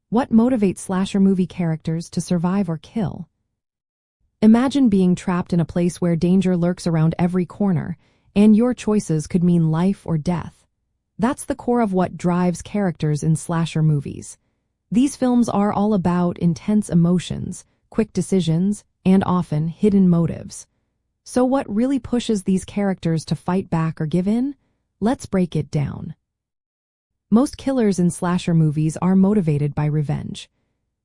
What motivates slasher movie characters to survive or kill? Imagine being trapped in a place where danger lurks around every corner, and your choices could mean life or death. That's the core of what drives characters in slasher movies. These films are all about intense emotions, quick decisions, and often hidden motives. So what really pushes these characters to fight back or give in? Let's break it down. Most killers in slasher movies are motivated by revenge.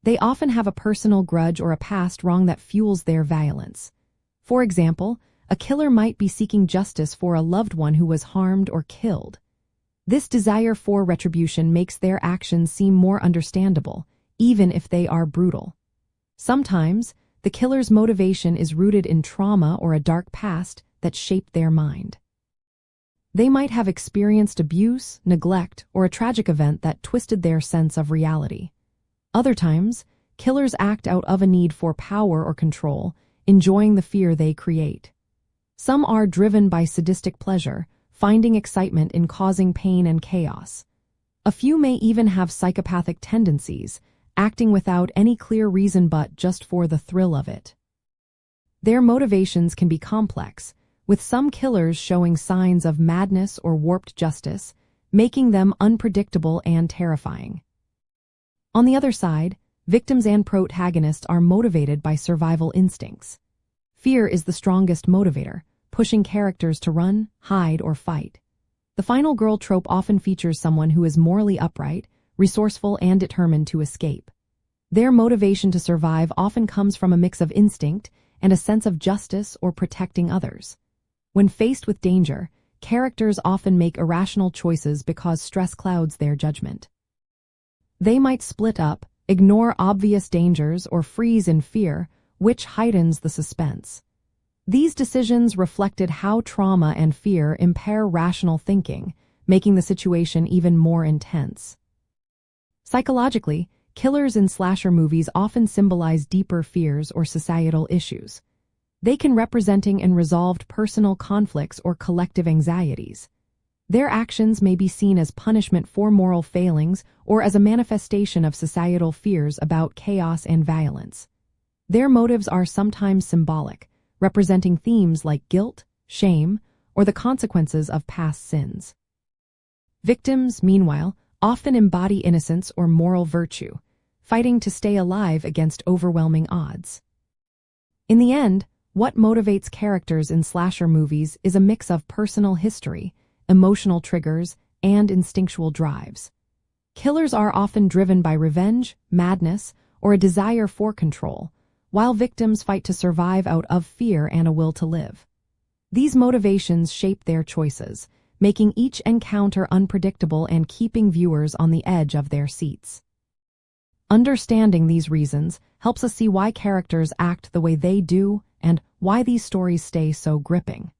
They often have a personal grudge or a past wrong that fuels their violence. For example, a killer might be seeking justice for a loved one who was harmed or killed. This desire for retribution makes their actions seem more understandable, even if they are brutal. Sometimes, the killer's motivation is rooted in trauma or a dark past that shaped their mind. They might have experienced abuse, neglect, or a tragic event that twisted their sense of reality. Other times, killers act out of a need for power or control, enjoying the fear they create. Some are driven by sadistic pleasure, finding excitement in causing pain and chaos. A few may even have psychopathic tendencies, acting without any clear reason but just for the thrill of it. Their motivations can be complex, with some killers showing signs of madness or warped justice, making them unpredictable and terrifying. On the other side, victims and protagonists are motivated by survival instincts. Fear is the strongest motivator, pushing characters to run, hide, or fight. The final girl trope often features someone who is morally upright, resourceful, and determined to escape. Their motivation to survive often comes from a mix of instinct and a sense of justice or protecting others. When faced with danger, characters often make irrational choices because stress clouds their judgment. They might split up, ignore obvious dangers, or freeze in fear, which heightens the suspense. These decisions reflected how trauma and fear impair rational thinking, making the situation even more intense. Psychologically, killers in slasher movies often symbolize deeper fears or societal issues. They can represent and resolve personal conflicts or collective anxieties. Their actions may be seen as punishment for moral failings or as a manifestation of societal fears about chaos and violence. Their motives are sometimes symbolic, representing themes like guilt, shame, or the consequences of past sins. Victims, meanwhile, often embody innocence or moral virtue, fighting to stay alive against overwhelming odds. In the end, what motivates characters in slasher movies is a mix of personal history, emotional triggers, and instinctual drives. Killers are often driven by revenge, madness, or a desire for control, while victims fight to survive out of fear and a will to live. These motivations shape their choices, making each encounter unpredictable and keeping viewers on the edge of their seats. Understanding these reasons helps us see why characters act the way they do and why these stories stay so gripping.